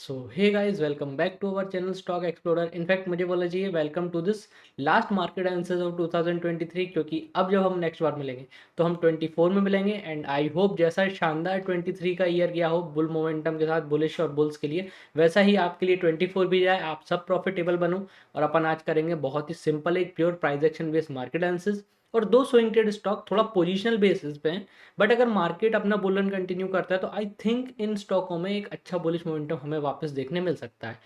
So hey guys, welcome back to our channel stock explorer. In fact मुझे बोलना चाहिए welcome to this last market analysis of 2023, क्योंकि अब जब हम नेक्स्ट बार मिलेंगे तो हम 24 में मिलेंगे। एंड आई होप जैसा शानदार 23 का ईयर गया हो बुल मोमेंटम के साथ बुलिश और बुल्स के लिए, वैसा ही आपके लिए 24 भी जाए, आप सब प्रॉफिटेबल बनो। और अपन आज करेंगे बहुत ही सिंपल एक pure price action based market analysis. और दो स्विंग ट्रेड स्टॉक थोड़ा पोजिशनल बेसिस पे हैं, बट अगर मार्केट अपना बुल रन कंटिन्यू करता है तो आई थिंक इन स्टॉकों में एक अच्छा बुलिश मोमेंटम हमें वापस देखने मिल सकता है।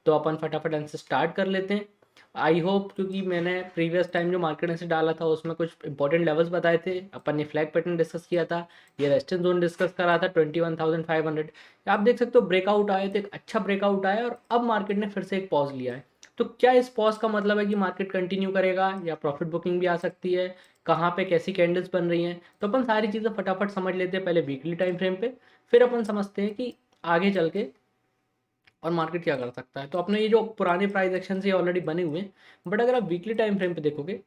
तो अपन फटाफट इनसे स्टार्ट कर लेते हैं। आई होप, क्योंकि मैंने प्रीवियस टाइम जो मार्केट से डाला था उसमें कुछ इंपॉर्टेंट लेवल्स बताए थे, अपन ने फ्लैग पैटर्न डिस्कस किया था, ये रेजिस्टेंस जोन डिस्कस करा था 21,500। आप देख सकते हो ब्रेकआउट आए तो एक अच्छा ब्रेकआउट आया और अब मार्केट ने फिर से एक पॉज लिया है। तो क्या इस पॉज का मतलब है कि मार्केट कंटिन्यू करेगा या प्रॉफिट बुकिंग भी आ सकती है, कहाँ पे कैसी कैंडल्स बन रही हैं, तो अपन सारी चीज़ें फटाफट समझ लेते हैं पहले वीकली टाइम फ्रेम पे। फिर अपन समझते हैं कि आगे चल के और मार्केट क्या कर सकता है। तो अपने ये जो पुराने प्राइस एक्शन ये ऑलरेडी बने हुए हैं, बट अगर आप वीकली टाइम फ्रेम पे देखोगे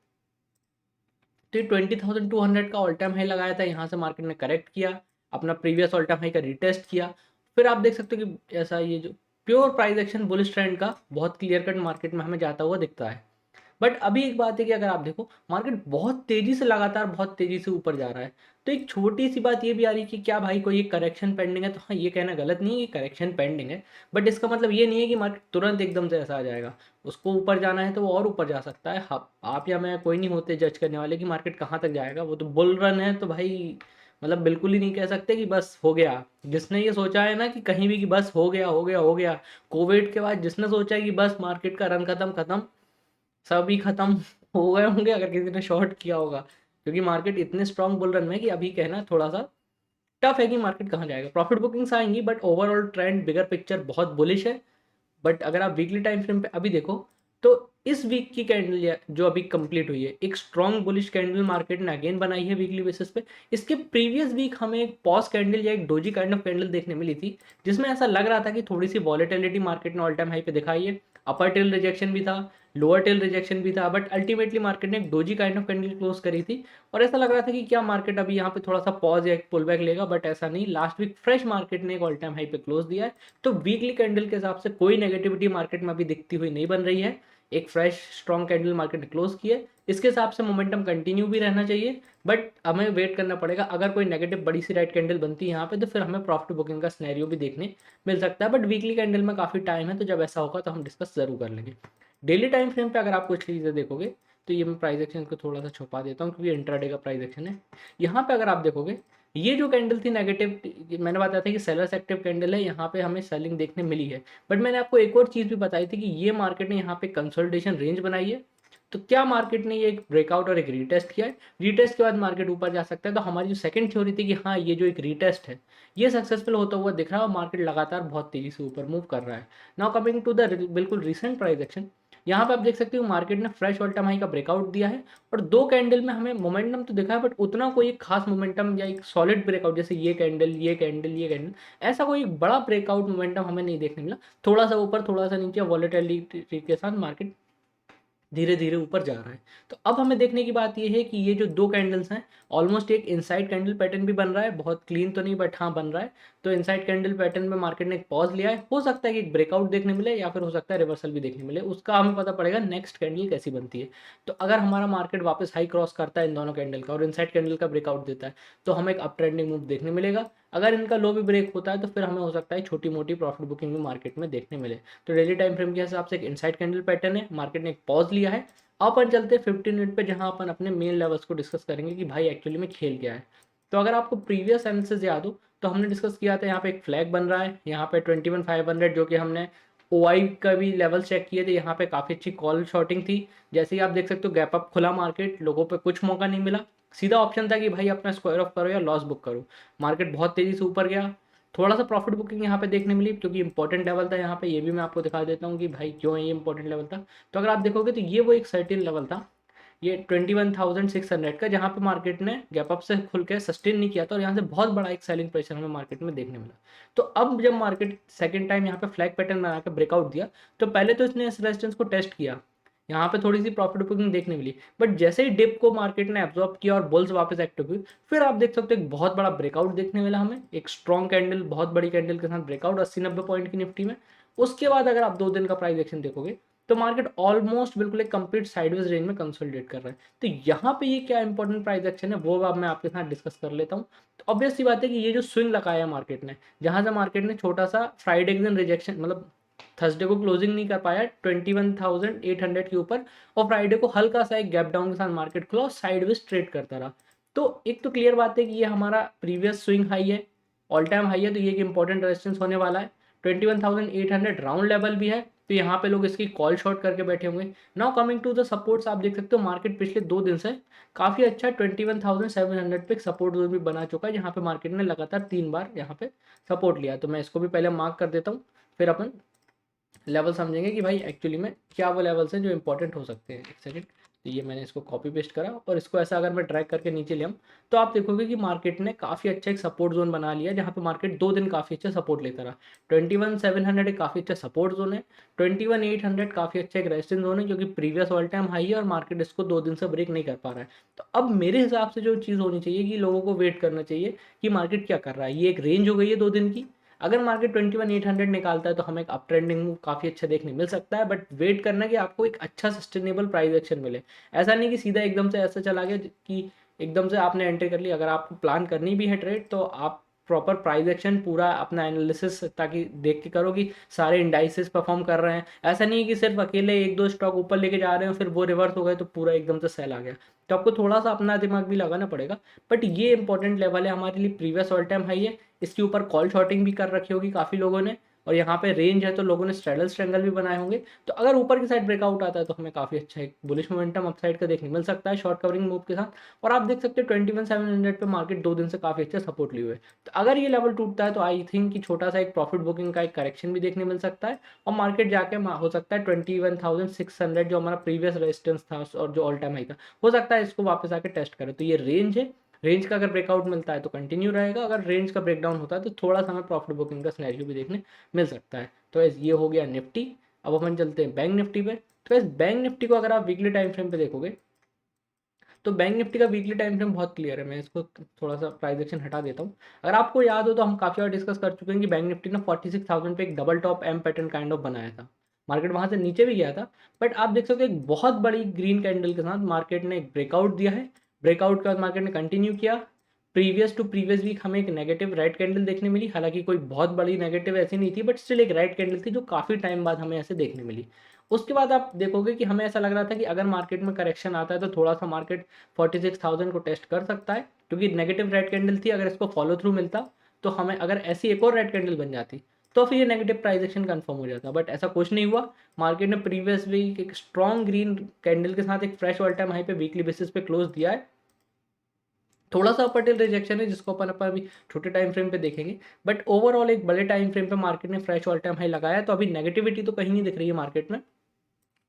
तो ये 20,200 का ऑल टाइम हाई लगाया था, यहाँ से मार्केट ने करेक्ट किया, अपना प्रीवियस ऑल टाइम हाई का रिटेस्ट किया। फिर आप देख सकते हो कि ऐसा ये जो pure price action bullish trend का बहुत क्लियर कट मार्केट में हमें जाता हुआ दिखता है। बट अभी एक बात है कि अगर आप देखो मार्केट बहुत तेजी से लगातार बहुत तेजी से ऊपर जा रहा है, तो एक छोटी सी बात ये भी आ रही है कि क्या भाई कोई एक करेक्शन पेंडिंग है। तो हाँ, ये कहना गलत नहीं है कि करेक्शन पेंडिंग है, बट इसका मतलब ये नहीं है कि मार्केट तुरंत एकदम से ऐसा आ जाएगा। उसको ऊपर जाना है तो वो और ऊपर जा सकता है। आप या मैं कोई नहीं होते जज करने वाले कि मार्केट कहाँ तक जाएगा। वो तो बुल रन है तो भाई मतलब बिल्कुल ही नहीं कह सकते कि बस हो गया। जिसने ये सोचा है ना कि कहीं भी कि बस हो गया हो गया हो गया, कोविड के बाद जिसने सोचा है कि बस मार्केट का रन खत्म खत्म, सभी खत्म हो गए होंगे अगर किसी ने शॉर्ट किया होगा। क्योंकि मार्केट इतने स्ट्रांग बुल रन में कि अभी कहना थोड़ा सा टफ है कि मार्केट कहाँ जाएगा। प्रॉफिट बुकिंग्स आएंगी but overall trend bigger picture बहुत बुलिश है। बट अगर आप वीकली टाइम फ्रेम पे अभी देखो तो इस वीक की कैंडल जो अभी कंप्लीट हुई है, एक स्ट्रॉन्ग बुलिश कैंडल मार्केट ने अगेन बनाई है वीकली बेसिस पे। इसके प्रीवियस वीक हमें एक पॉज कैंडल या एक डोजी काइंड ऑफ कैंडल देखने मिली थी, जिसमें ऐसा लग रहा था कि थोड़ी सी वॉलेटिलिटी मार्केट ने ऑल टाइम हाई पे दिखाई है। अपर टेल रिजेक्शन भी था, लोअर टेल रिजेक्शन भी था, बट अल्टीमेटली मार्केट ने एक doji kind of candle close करी थी। और ऐसा लग रहा था कि क्या मार्केट अभी यहाँ पे थोड़ा सा पॉज या एक पुल बैक लेगा, बट ऐसा नहीं। लास्ट वीक फ्रेश मार्केट ने एक ऑल टाइम हाई पे क्लोज दिया है। तो वीकली कैंडल के हिसाब से कोई नेगेटिविटी मार्केट में अभी दिखती हुई नहीं बन रही है। एक फ्रेश स्ट्रॉन्ग कैंडल मार्केट ने क्लोज की है, इसके हिसाब से मोमेंटम कंटिन्यू भी रहना चाहिए। बट हमें वेट करना पड़ेगा, अगर कोई नेगेटिव बड़ी सी राइट कैंडल बनती है यहाँ पे तो फिर हमें प्रॉफिट बुकिंग का सिनेरियो भी देखने मिल सकता है। बट वीकली कैंडल में काफ़ी टाइम है, तो जब ऐसा होगा तो हम डिस्कस जरूर कर लेंगे। डेली टाइम फ्रेम पे अगर आप कुछ चीज़ें देखोगे तो ये मैं प्राइस एक्शन को थोड़ा सा छुपा देता हूँ क्योंकि इंट्राडे का प्राइस एक्शन है। यहाँ पे अगर आप देखोगे ये जो कैंडल थी नेगेटिव, मैंने बताया था कि सेलर्स एक्टिव कैंडल है, यहाँ पे हमें सेलिंग देखने मिली है। बट मैंने आपको एक और चीज़ भी बताई थी कि ये मार्केट ने यहाँ पे कंसोलिडेशन रेंज बनाई है। तो क्या मार्केट ने ये एक ब्रेकआउट और एक रीटेस्ट किया है, रीटेस्ट के बाद मार्केट ऊपर जा सकता है। तो हमारी जो सेकंड थ्योरी थी कि हाँ ये जो एक रीटेस्ट है ये सक्सेसफुल होता हुआ दिख रहा है और मार्केट लगातार बहुत तेजी से ऊपर मूव कर रहा है। नाउ कमिंग टू द बिल्कुल रिसेंट प्राइस एक्शन, यहाँ पे आप देख सकते हो मार्केट ने फ्रेश ऑल टाइम हाई का ब्रेकआउट दिया है और दो कैंडल में हमें मोमेंटम तो दिखा है, बट उतना कोई एक खास मोमेंटम या एक सॉलिड ब्रेकआउट जैसे ये कैंडल ये कैंडल ये कैंडल, ऐसा कोई एक बड़ा ब्रेकआउट मोमेंटम हमें नहीं देखने मिला। थोड़ा सा ऊपर थोड़ा सा नीचे वॉलेटिलिटी के साथ मार्केट धीरे धीरे ऊपर जा रहा है। तो अब हमें देखने की बात यह है कि ये जो दो कैंडल्स हैं, ऑलमोस्ट एक इनसाइड कैंडल पैटर्न भी बन रहा है, बहुत क्लीन तो नहीं बट हाँ बन रहा है। तो इनसाइड कैंडल पैटर्न में मार्केट ने एक पॉज लिया है, हो सकता है कि एक ब्रेकआउट देखने मिले या फिर हो सकता है रिवर्सल भी देखने मिले, उसका हमें पता पड़ेगा नेक्स्ट कैंडल कैसी बनती है। तो अगर हमारा मार्केट वापस हाई क्रॉस करता है इन दोनों कैंडल का और इनसाइड कैंडल का ब्रेकआउट देता है तो हमें एक अप ट्रेंडिंग मूव देखने मिलेगा। अगर इनका लो भी ब्रेक होता है तो फिर हमें हो सकता है छोटी मोटी प्रॉफिट बुकिंग भी मार्केट में देखने मिले। तो डेली टाइम फ्रेम के हिसाब से एक इनसाइड कैंडल पैटर्न है, मार्केट ने एक पॉज लिया है। अपन चलते हैं 15 मिनट पे, जहां अपन अपने मेन लेवल्स को डिस्कस करेंगे कि भाई एक्चुअली में खेल क्या है। तो अगर आपको प्रीवियस एनालिसिस याद हो तो हमने डिस्कस किया था यहाँ पे एक फ्लैग बन रहा है, यहाँ पे 21,500 जो कि हमने OI का भी लेवल चेक किए थे, यहाँ पे काफ़ी अच्छी कॉल शॉर्टिंग थी। जैसे ही आप देख सकते हो गैप अप खुला मार्केट, लोगों पे कुछ मौका नहीं मिला, सीधा ऑप्शन था कि भाई अपना स्क्वायर ऑफ करो या लॉस बुक करो। मार्केट बहुत तेजी से ऊपर गया, थोड़ा सा प्रॉफिट बुकिंग यहाँ पे देखने मिली क्योंकि इंपॉर्टेंट लेवल था यहाँ पे, ये भी मैं आपको दिखा देता हूँ कि भाई क्यों ये इंपॉर्टेंट लेवल था। तो अगर आप देखोगे तो ये वो एक सर्टेन लेवल था, ये 21,600 का, जहाँ पे मार्केट ने गैप अप से खुल के सस्टेन नहीं किया था और यहाँ से बहुत बड़ा एक सेलिंग प्रेशर हमें मार्केट में देखने मिला। तो अब जब मार्केट सेकंड टाइम यहाँ पे फ्लैग पैटर्न बना के ब्रेकआउट दिया तो पहले तो इसने इस रेजिस्टेंस को टेस्ट किया, यहाँ पे थोड़ी सी प्रॉफिट बुकिंग देखने मिली, बट जैसे ही डिप को मार्केट ने एब्जॉर्ब किया और बुल्स वापस एक्टिव हुई, फिर आप देख सकते हो एक बहुत बड़ा ब्रेकआउट देखने मिला हमें, एक स्ट्रॉन्ग कैंडल, बहुत बड़ी कैंडल के साथ ब्रेकआउट 80-90 पॉइंट की निफ्टी में। उसके बाद अगर आप 2 दिन का प्राइस एक्शन देखोगे तो मार्केट ऑलमोस्ट बिल्कुल एक कंप्लीट साइडवेज रेंज में कंसोलिडेट कर रहा है। तो यहाँ पे ये क्या इंपॉर्टेंट प्राइस एक्शन है वो अब मैं आपके साथ डिस्कस कर लेता हूँ। तो ऑब्वियस सी बात है कि ये जो स्विंग लगाया है मार्केट ने, जहां से मार्केट ने छोटा सा फ्राइडे के दिन रिजेक्शन, मतलब थर्सडे को क्लोजिंग नहीं कर पाया 21,800 के ऊपर, और फ्राइडे को हल्का सा एक गैप डाउन के साथ मार्केट खुला और साइडवेज ट्रेड करता रहा। तो एक तो क्लियर बात है कि ये हमारा प्रीवियस स्विंग हाई है, ऑल टाइम हाई है, तो ये एक इंपॉर्टेंट रेजिस्टेंस होने वाला है। 21,800 राउंड लेवल भी है, तो यहाँ पे लोग इसकी कॉल शॉर्ट करके बैठे होंगे। Now coming to the supports, आप देख सकते हो मार्केट पिछले 2 दिन से काफ़ी अच्छा 21,700 पे सपोर्ट जोन भी बना चुका है, जहाँ पे मार्केट ने लगातार 3 बार यहाँ पे सपोर्ट लिया। तो मैं इसको भी पहले मार्क कर देता हूँ, फिर अपन लेवल समझेंगे कि भाई एक्चुअली में क्या वो लेवल्स हैं जो इंपॉर्टेंट हो सकते हैं। एक सेकंड, तो ये मैंने इसको कॉपी पेस्ट करा और इसको ऐसा अगर मैं ड्रैग करके नीचे ले आऊँ तो आप देखोगे कि मार्केट ने काफ़ी अच्छा एक सपोर्ट जोन बना लिया, जहाँ पे मार्केट 2 दिन काफ़ी अच्छा सपोर्ट लेता रहा। 21,700 एक काफ़ी अच्छा सपोर्ट जोन है, 21,800 काफ़ी अच्छा एक रेजिस्टेंस जोन है, जो कि प्रीवियस ऑल टाइम हाई है और मार्केट इसको 2 दिन से ब्रेक नहीं कर पा रहा है। तो अब मेरे हिसाब से जो चीज़ होनी चाहिए कि लोगों को वेट करना चाहिए कि मार्केट क्या कर रहा है। ये एक रेंज हो गई है 2 दिन की, अगर मार्केट 21,800 निकालता है तो हमें एक अप ट्रेंडिंग मूव काफ़ी अच्छा देखने मिल सकता है, बट वेट करना कि आपको एक अच्छा सस्टेनेबल प्राइस एक्शन मिले। ऐसा नहीं कि सीधा एकदम से ऐसा चला गया कि एकदम से आपने एंट्री कर ली। अगर आपको प्लान करनी भी है ट्रेड तो आप प्रॉपर प्राइस एक्शन पूरा अपना एनालिसिस ताकि देख के करो कि सारे इंडाइसेस परफॉर्म कर रहे हैं। ऐसा नहीं है कि सिर्फ अकेले 1-2 स्टॉक ऊपर लेके जा रहे हैं फिर वो रिवर्स हो गए तो पूरा एकदम से सेल आ गया। तो आपको थोड़ा सा अपना दिमाग भी लगाना पड़ेगा, बट ये इंपॉर्टेंट लेवल है हमारे लिए, प्रीवियस ऑल टाइम हाई है। इसके ऊपर कॉल शॉर्टिंग भी कर रखी होगी काफ़ी लोगों ने, और यहाँ पे रेंज है तो लोगों ने स्ट्रेडल स्ट्रेंगल भी बनाए होंगे। तो अगर ऊपर की साइड ब्रेकआउट आता है तो हमें काफ़ी अच्छा एक बुलिश मोमेंटम अपसाइड का देखने मिल सकता है शॉर्ट कवरिंग मूव के साथ। और आप देख सकते हैं 21,700 पे मार्केट 2 दिन से काफ़ी अच्छा सपोर्ट लिए हुए। तो अगर ये लेवल टूटता है तो आई थिंक कि छोटा सा एक प्रॉफिट बुकिंग का एक करेक्शन भी देखने मिल सकता है, और मार्केट जाके हो सकता है 21,600 जो हमारा प्रीवियस रेजिस्टेंस था और जो ऑल टाइम हाई था, हो सकता है इसको वापस आके टेस्ट करे। तो ये रेंज है, रेंज का अगर ब्रेकआउट मिलता है तो कंटिन्यू रहेगा, अगर रेंज का ब्रेकडाउन होता है तो थोड़ा सा हमें प्रॉफिट बुकिंग का सिनेरियो भी देखने मिल सकता है। तो ये हो गया निफ्टी। अब अपन चलते हैं बैंक निफ्टी पे। तो बैंक निफ्टी को अगर आप वीकली टाइम फ्रेम पे देखोगे तो बैंक निफ्टी का वीकली टाइम फ्रेम बहुत क्लियर है। मैं इसको थोड़ा सा प्राइस एक्शन हटा देता हूँ। अगर आपको याद हो तो हम काफ़ी बार डिस्कस कर चुके हैं कि बैंक निफ्टी ने 46,000 पे एक double top M pattern kind of बनाया था। मार्केट वहाँ से नीचे भी गया था, बट आप देख सकते हो एक बहुत बड़ी ग्रीन कैंडल के साथ मार्केट ने एक ब्रेकआउट दिया है। ब्रेकआउट के बाद मार्केट ने कंटिन्यू किया। प्रीवियस टू प्रीवियस वीक हमें एक नेगेटिव रेड कैंडल देखने मिली, हालांकि कोई बहुत बड़ी नेगेटिव ऐसी नहीं थी, बट स्टिल एक रेड कैंडल थी जो काफ़ी टाइम बाद हमें ऐसे देखने मिली। उसके बाद आप देखोगे कि हमें ऐसा लग रहा था कि अगर मार्केट में करेक्शन आता है तो थोड़ा सा मार्केट 46,000 को टेस्ट कर सकता है, क्योंकि नेगेटिव रेड कैंडल थी। अगर इसको फॉलो थ्रू मिलता तो हमें, अगर ऐसी एक और रेड कैंडल बन जाती तो फिर ये नेगेटिव प्राइस एक्शन कंफर्म हो जाता, बट ऐसा कुछ नहीं हुआ। मार्केट ने प्रीवियस वीक एक स्ट्रॉन्ग ग्रीन कैंडल के साथ एक फ्रेश ऑल टाइम हाई पे वीकली बेसिस पे क्लोज दिया है। थोड़ा सा अपर टिल रिजेक्शन है जिसको अपन अभी छोटे टाइम फ्रेम पे देखेंगे, बट ओवरऑल एक बड़े टाइम फ्रेम पे मार्केट ने फ्रेश ऑल टाइम हाई लगाया। तो अभी नेगेटिविटी तो कहीं नहीं दिख रही है मार्केट में,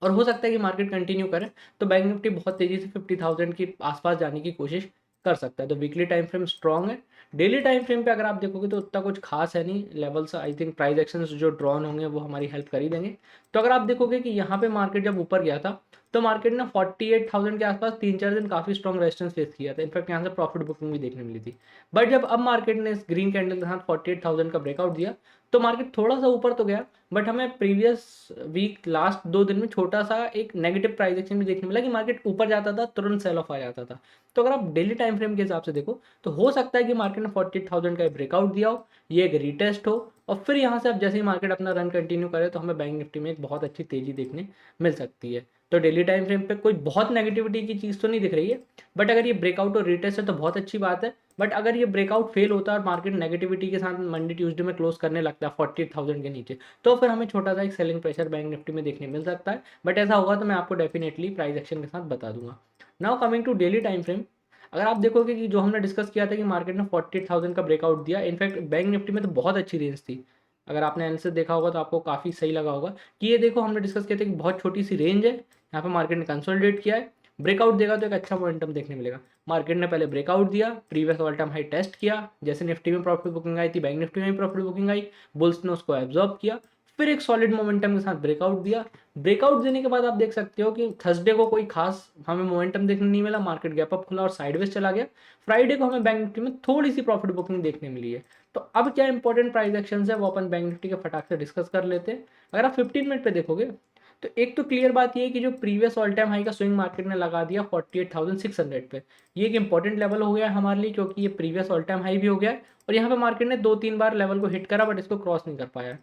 और हो सकता है कि मार्केट कंटिन्यू करे तो बैंक निफ्टी बहुत तेजी से 50,000 के आसपास जाने की कोशिश कर सकता है। तो वीकली टाइम फ्रेम स्ट्रॉन्ग है। डेली टाइम फ्रेम पे अगर आप देखोगे तो उतना कुछ खास है नहीं levels. I think price actions जो ड्रॉन होंगे वो हमारी हेल्प कर ही देंगे। तो अगर आप देखोगे कि यहाँ पे मार्केट जब ऊपर गया था तो मार्केट ने 48,000 के आसपास 3-4 दिन काफ़ी स्ट्रॉन्ग रेजिस्टेंस फेस किया था। इनफैक्ट यहाँ से प्रॉफिट बुकिंग भी देखने मिली थी, बट जब अब मार्केट ने इस ग्रीन कैंडल के साथ 48,000 का ब्रेकआउट दिया तो मार्केट थोड़ा सा ऊपर तो गया, बट हमें प्रीवियस वीक लास्ट 2 दिन में छोटा सा एक नेगेटिव प्राइस एक्शन भी देखने मिला कि मार्केट ऊपर जाता था तुरंत सेल ऑफ आ जाता था। तो अगर आप डेली टाइम फ्रेम के हिसाब से देखो तो हो सकता है कि मार्केट ने 48,000 का ब्रेकआउट दिया हो, ये एक रीटेस्ट हो, और फिर यहाँ से अब जैसे ही मार्केट अपना रन कंटिन्यू करे तो हमें बैंक निफ्टी में एक बहुत अच्छी तेजी देखने मिल सकती है। तो डेली टाइम फ्रेम पे कोई बहुत नेगेटिविटी की चीज़ तो नहीं दिख रही है, बट अगर ये ब्रेकआउट और रीटेस्ट है तो बहुत अच्छी बात है। बट अगर ये ब्रेकआउट फेल होता है और मार्केट नेगेटिविटी के साथ मंडे ट्यूसडे में क्लोज करने लगता है 48,000 के नीचे, तो फिर हमें छोटा सा एक सेलिंग प्रेशर बैंक निफ्टी में देखने मिल सकता है। बट ऐसा होगा तो मैं आपको डेफिनेटली प्राइस एक्शन के साथ बता दूंगा। Now coming to daily time frame, अगर आप देखोगे कि जो हमने डिस्कस किया था कि मार्केट ने 48,000 का ब्रेकआउट दिया, इनफैक्ट बैंक निफ्टी में तो बहुत अच्छी रेंज थी। अगर आपने एनालिसिस देखा होगा तो आपको काफ़ी सही लगा होगा कि ये देखो हमने डिस्कस किया था कि बहुत छोटी सी रेंज है, यहाँ पे मार्केट ने कंसोलिडेट किया है। ब्रेकआउट देगा तो एक अच्छा मोमेंटम देखने मिलेगा। मार्केट ने पहले ब्रेकआउट दिया, previous all time high test किया, जैसे निफ्टी में प्रॉफिट बुकिंग आई थी बैंक निफ्टी में भी प्रॉफिट बुकिंग आई, बुल्स ने उसको एब्जॉर्ब किया। फिर एक सॉलिड मोमेंटम के साथ ब्रेकआउट दिया। ब्रेकआउट देने के बाद आप देख सकते हो कि थर्सडे को कोई खास हमें मोमेंटम देखने नहीं मिला, मार्केट गैप अप खुला और साइडवेज चला गया। फ्राइडे को हमें बैंक निफ्टी में थोड़ी सी प्रॉफिट बुकिंग देखने मिली है। तो अब क्या इंपॉर्टेंट प्राइस एक्शन है वो अपन बैंक निफ्टी के फटाक से डिस्कस कर लेते हैं। अगर आप 15 मिनट पे देखोगे तो एक तो क्लियर बात ये है कि जो प्रीवियस ऑल टाइम हाई का स्विंग मार्केट ने लगा दिया 48,600 पे, ये एक इंपॉर्टेंट लेवल हो गया है हमारे लिए, क्योंकि ये प्रीवियस ऑल टाइम हाई भी हो गया है और यहाँ पे मार्केट ने 2-3 बार लेवल को हिट करा बट इसको क्रॉस नहीं कर पाया।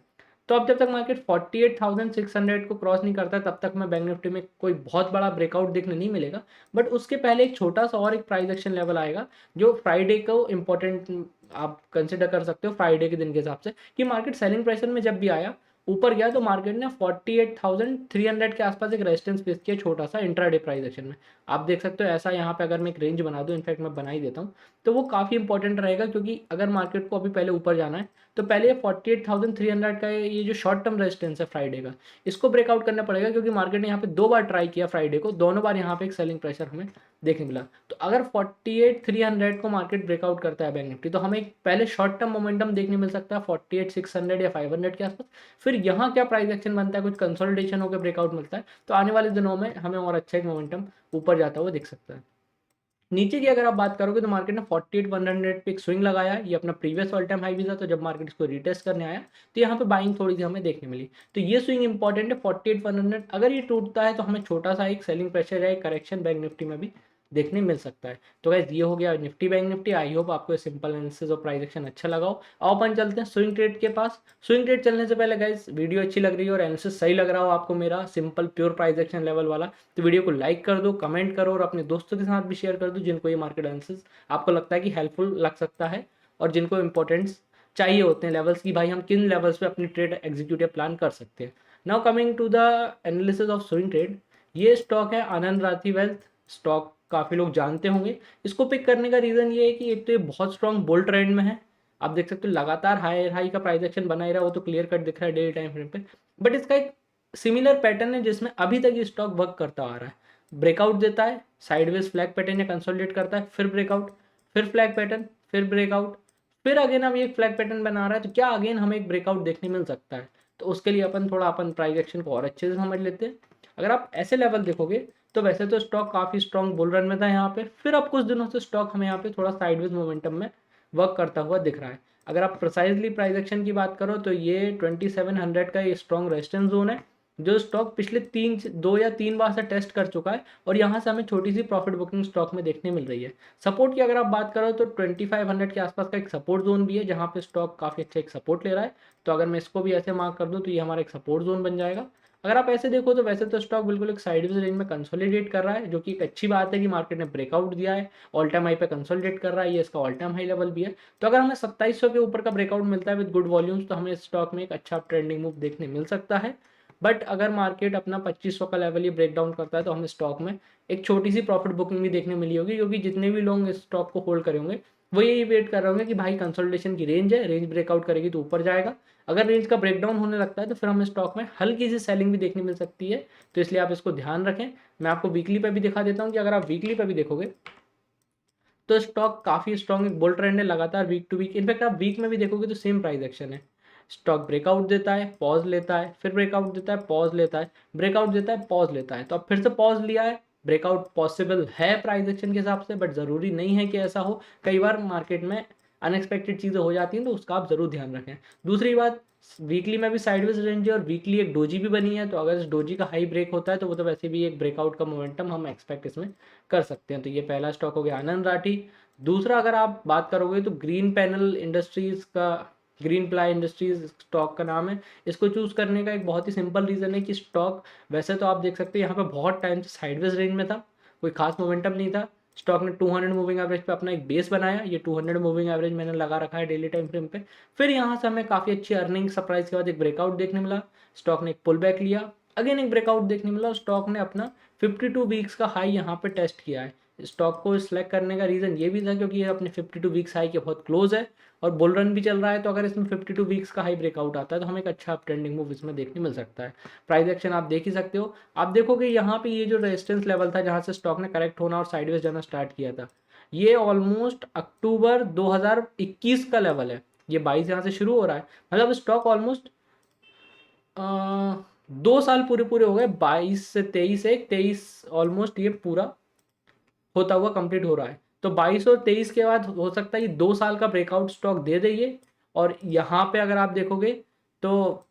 तो अब जब तक मार्केट 48,600 को क्रॉस नहीं करता तब तक मैं बैंक निफ्टी में कोई बहुत बड़ा ब्रेकआउट देखने नहीं मिलेगा। बट उसके पहले एक छोटा सा और एक प्राइस एक्शन लेवल आएगा जो फ्राइडे को इंपॉर्टेंट आप कंसिडर कर सकते हो फ्राइडे के दिन के हिसाब से, कि मार्केट सेलिंग प्रेशर में जब भी आया ऊपर गया तो मार्केट ने 48,300 के आसपास एक रेजिस्टेंस फेस किया छोटा सा इंट्राडे प्राइस एक्शन में। आप देख सकते हो ऐसा यहाँ पे अगर मैं एक रेंज बना दूं, इनफैक्ट मैं बना ही देता हूँ, तो वो काफ़ी इंपॉर्टेंट रहेगा, क्योंकि अगर मार्केट को अभी पहले ऊपर जाना है तो पहले ये 48,300 का ये जो शॉर्ट टर्म रेजिस्टेंस है फ्राइडे का, इसको ब्रेकआउट करना पड़ेगा, क्योंकि मार्केट ने यहाँ पे 2 बार ट्राई किया फ्राइडे को, दोनों बार यहाँ पे एक सेलिंग प्रेशर हमें देखने मिला। तो अगर 48,300 को मार्केट ब्रेकआउट करता है बैंक निफ्टी तो हमें एक पहले शॉर्ट टर्म मोमेंटम देखने मिल सकता है 48,600 या 500 के आसपास। फिर यहाँ क्या प्राइस एक्शन बनता है, कुछ कंसोलिडेशन होकर ब्रेकआउट मिलता है तो आने वाले दिनों में हमें और अच्छा एक मोमेंटम ऊपर जाता हुआ दिख सकता है। नीचे की अगर आप बात करोगे तो मार्केट ने 48,100 पे एक स्विंग लगाया, ये अपना प्रीवियस ऑल टाइम हाई भी था, तो जब मार्केट इसको रिटेस्ट करने आया तो यहाँ पे बाइंग थोड़ी सी हमें देखने मिली। तो ये स्विंग इंपॉर्टेंट है 48,100, अगर ये टूटता है तो हमें छोटा सा एक सेलिंग प्रेशर या एक करेक्शन बैंक निफ्टी में भी देखने मिल सकता है। तो गाइस ये हो गया Nifty bank Nifty. I hope आपको सिंपल एनालिसिस और प्राइस एक्शन अच्छा लगा हो। अब अपन चलते हैं स्विंग ट्रेड के पास। स्विंग ट्रेड चलने से पहले गाइस वीडियो अच्छी लग रही है और एनालिसिस सही लग रहा हो आपको मेरा simple pure price action level वाला, तो वीडियो को लाइक कर दो, कमेंट करो और अपने दोस्तों के साथ भी शेयर कर दो जिनको ये मार्केट एनालिसिस आपको लगता है कि हेल्पफुल लग सकता है और जिनको इंपॉर्टेंस चाहिए होते हैं लेवल्स की, भाई हम किन लेवल्स पे अपनी ट्रेड एग्जीक्यूटिव प्लान कर सकते हैं। Now coming to the analysis of swing trade, ये स्टॉक है आनंद राठी वेल्थ। स्टॉक काफ़ी लोग जानते होंगे। इसको पिक करने का रीज़न ये है कि एक तो ये बहुत स्ट्रॉन्ग बुल ट्रेंड में है, आप देख सकते हो लगातार हाई हाई का प्राइस एक्शन बना ही रहा, वो तो क्लियर कट दिख रहा है डेली टाइम फ्रेम पे। बट इसका एक सिमिलर पैटर्न है जिसमें अभी तक ये स्टॉक वर्क करता आ रहा है, ब्रेकआउट देता है, साइडवेज फ्लैग पैटर्न या कंसोलिडेट करता है, फिर ब्रेकआउट, फिर फ्लैग पैटर्न, फिर ब्रेकआउट, फिर अगेन अब ये एक फ्लैग पैटर्न बना रहा है। तो क्या अगेन हमें एक ब्रेकआउट देखने मिल सकता है? तो उसके लिए अपन प्राइस एक्शन को और अच्छे से समझ लेते हैं। अगर आप ऐसे लेवल देखोगे तो वैसे तो स्टॉक काफ़ी स्ट्रॉन्ग बुल रन में था यहाँ पे, फिर अब कुछ दिनों से स्टॉक हमें यहाँ पे थोड़ा साइडवेज मोमेंटम में वर्क करता हुआ दिख रहा है। अगर आप प्रिसाइजली प्राइस एक्शन की बात करो तो ये 2700 का ये स्ट्रॉन्ग रेजिस्टेंस जोन है जो स्टॉक पिछले 2 या 3 बार से टेस्ट कर चुका है और यहाँ से हमें छोटी सी प्रॉफिट बुकिंग स्टॉक में देखने मिल रही है। सपोर्ट की अगर आप बात करो तो 2500 के आसपास का एक सपोर्ट जोन भी है जहाँ पे स्टॉक काफ़ी अच्छा एक सपोर्ट ले रहा है। तो अगर मैं इसको भी ऐसे मार्क कर दूँ तो ये हमारा एक सपोर्ट जोन बन जाएगा। अगर आप ऐसे देखो तो वैसे तो स्टॉक बिल्कुल एक साइडवेज रेंज में कंसोलिडेट कर रहा है, जो कि एक अच्छी बात है कि मार्केट ने ब्रेकआउट दिया है, ऑल टाइम हाई पे कंसोलिडेट कर रहा है, ये इसका ऑल टाइम हाई लेवल भी है। तो अगर हमें 2700 के ऊपर का ब्रेकआउट मिलता है विद गुड वॉल्यूम्स तो हमें स्टॉक में एक अच्छा ट्रेंडिंग मूव देखने मिल सकता है। बट अगर मार्केट अपना 2500 का लेवल ही ब्रेक डाउन करता है तो हमें स्टॉक में एक छोटी सी प्रॉफिट बुकिंग भी देखने मिली होगी, क्योंकि जितने भी लोग इस स्टॉक को होल्ड करे होंगे वो यही वेट कर रहे होंगे कि भाई कंसोलिडेशन की रेंज है, रेंज ब्रेकआउट करेगी तो ऊपर जाएगा। अगर रेंज का ब्रेकडाउन होने लगता है तो फिर हमें स्टॉक में हल्की सी सेलिंग भी देखने मिल सकती है। तो इसलिए आप इसको ध्यान रखें। मैं आपको वीकली पे भी दिखा देता हूँ कि अगर आप वीकली पे भी देखोगे तो स्टॉक काफ़ी स्ट्रॉन्ग एक बुल ट्रेंड है लगातार वीक टू वीक। इनफैक्ट आप वीक में भी देखोगे तो सेम प्राइस एक्शन है। स्टॉक ब्रेकआउट देता है, पॉज लेता है, फिर ब्रेकआउट देता है, पॉज लेता है, ब्रेकआउट देता है, पॉज लेता है। तो अब फिर से पॉज लिया है, ब्रेकआउट पॉसिबल है प्राइस एक्शन के हिसाब से, बट ज़रूरी नहीं है कि ऐसा हो। कई बार मार्केट में अनएक्सपेक्टेड चीज़ें हो जाती हैं तो उसका आप ज़रूर ध्यान रखें। दूसरी बात, वीकली में भी साइडवेज रेंज है और वीकली एक डोजी भी बनी है, तो अगर इस डोजी का हाई ब्रेक होता है तो वो तो वैसे भी एक ब्रेकआउट का मोमेंटम हम एक्सपेक्ट इसमें कर सकते हैं। तो ये पहला स्टॉक हो गया आनंद राठी। दूसरा अगर आप बात करोगे तो ग्रीन पैनल इंडस्ट्रीज़ का, ग्रीन प्लाई इंडस्ट्रीज स्टॉक का नाम है। इसको चूज़ करने का एक बहुत ही सिंपल रीज़न है कि स्टॉक वैसे तो आप देख सकते हैं यहाँ पे बहुत टाइम से साइडवेज रेंज में था, कोई खास मोमेंटम नहीं था। स्टॉक ने 200 मूविंग एवरेज पे अपना एक बेस बनाया, ये 200 मूविंग एवरेज मैंने लगा रखा है डेली टाइम फ्रेम पे। फिर यहाँ से हमें काफ़ी अच्छी अर्निंग सरप्राइज के बाद एक ब्रेकआउट देखने मिला, स्टॉक ने एक पुल बैक लिया, अगेन एक ब्रेकआउट देखने मिला, स्टॉक ने अपना 52 वीक्स का हाई यहाँ पे टेस्ट किया है। स्टॉक को सिलेक्ट करने का रीज़न ये भी था क्योंकि ये अपने 52 वीक्स हाई के बहुत क्लोज है और बुल रन भी चल रहा है। तो अगर इसमें 52 वीक्स का हाई ब्रेकआउट आता है तो हमें एक अच्छा अप ट्रेंडिंग मूव इसमें देखने मिल सकता है। प्राइस एक्शन आप देख ही सकते हो। आप देखोगे यहाँ पे ये जो रेजिस्टेंस लेवल था जहाँ से स्टॉक ने करेक्ट होना और साइडवेज जाना स्टार्ट किया था, ये ऑलमोस्ट अक्टूबर 2021 का लेवल है। ये 22 यहाँ से शुरू हो रहा है, मतलब स्टॉक ऑलमोस्ट 2 साल पूरे पूरे हो गए, 22 से 23, एक 23 ऑलमोस्ट ये पूरा होता हुआ कंप्लीट हो रहा है। तो 22 और 23 के बाद हो सकता है ये 2 साल का ब्रेकआउट स्टॉक दे देंगे। और यहाँ पे अगर आप देखोगे तो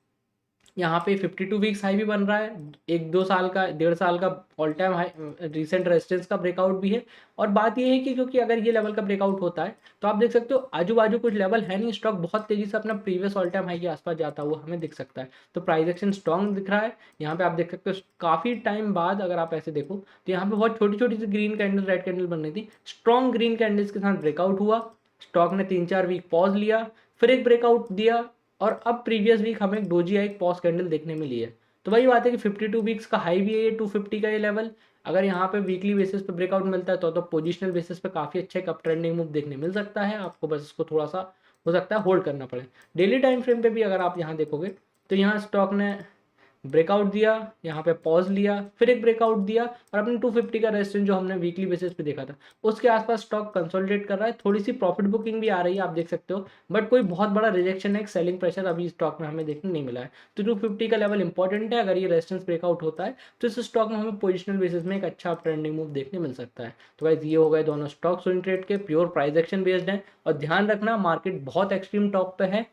यहाँ पे 52 वीक्स हाई भी बन रहा है, 1-2 साल का, 1.5 साल का all time high recent resistance का ब्रेकआउट भी है। और बात ये है कि क्योंकि अगर ये लेवल का ब्रेकआउट होता है तो आप देख सकते हो आजू बाजू कुछ लेवल है नहीं, स्टॉक बहुत तेजी से अपना प्रीवियस ऑल टाइम हाई के आसपास जाता हुआ हमें दिख सकता है। तो प्राइस एक्शन स्ट्रॉन्ग दिख रहा है यहाँ पे, आप देख सकते हो काफ़ी टाइम बाद अगर आप ऐसे देखो तो यहाँ पे बहुत छोटी छोटी सी ग्रीन कैंडल, रेड कैंडल बन रही थी, स्ट्रॉन्ग ग्रीन कैंडल्स के साथ ब्रेकआउट हुआ, स्टॉक ने 3-4 वीक पॉज लिया, फिर एक ब्रेकआउट दिया, और अब प्रीवियस वीक हमें डोजी एक पॉज कैंडल देखने मिली है। तो वही बात है कि 52 वीक्स का हाई भी है ये, 250 का ये लेवल। अगर यहाँ पे वीकली बेसिस पे ब्रेकआउट मिलता है तो पोजिशनल बेसिस पे काफ़ी अच्छा एक अप ट्रेंडिंग मूव देखने मिल सकता है आपको, बस इसको थोड़ा सा हो सकता है होल्ड करना पड़े। डेली टाइम फ्रेम पे भी अगर आप यहाँ देखोगे तो यहाँ स्टॉक ने ब्रेकआउट दिया, यहाँ पे पॉज लिया, फिर एक ब्रेकआउट दिया, और अपने 250 का रेजिस्टेंस जो हमने वीकली बेसिस पे देखा था उसके आसपास स्टॉक कंसोलिडेट कर रहा है। थोड़ी सी प्रॉफिट बुकिंग भी आ रही है आप देख सकते हो, बट कोई बहुत बड़ा रिजेक्शन है, सेलिंग प्रेशर अभी स्टॉक में हमें देखने नहीं मिला है। तो 250 का लेवल इंपॉर्टेंट है, अगर ये रेजिस्टेंस ब्रेकआउट होता है तो इस स्टॉक में हमें पोजिशनल बेसिस में एक अच्छा ट्रेंडिंग मूव देखने मिल सकता है। तो गाइस ये हो गए दोनों स्टॉक स्विंग ट्रेड के, प्योर प्राइस एक्शन बेस्ड है। और ध्यान रखना मार्केट बहुत एक्सट्रीम टॉप पे है,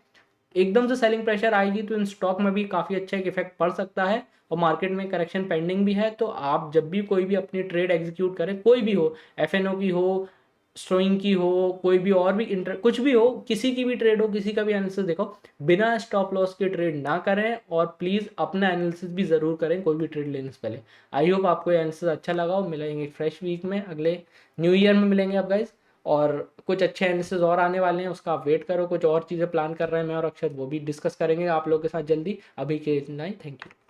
एकदम से सेलिंग प्रेशर आएगी तो इन स्टॉक में भी काफ़ी अच्छा एक इफेक्ट पड़ सकता है, और मार्केट में करेक्शन पेंडिंग भी है। तो आप जब भी कोई भी अपनी ट्रेड एग्जीक्यूट करें, कोई भी हो, एफएनओ की हो, स्टोइंग की हो, कोई भी और भी कुछ भी हो, किसी की भी ट्रेड हो, किसी का भी एनालिसिस देखो, बिना स्टॉप लॉस के ट्रेड ना करें, और प्लीज़ अपना एनालिसिस भी ज़रूर करें कोई भी ट्रेड लेने से पहले। आई होप आपको ये एनालिसिस अच्छा लगा हो। मिलेंगे फ्रेश वीक में, अगले न्यू ईयर में मिलेंगे आप गाइज, और कुछ अच्छे एनालिसिस और आने वाले हैं, उसका आप वेट करो। कुछ और चीज़ें प्लान कर रहे हैं मैं और अक्षत, वो भी डिस्कस करेंगे आप लोगों के साथ जल्दी। अभी के इतना ही, थैंक यू।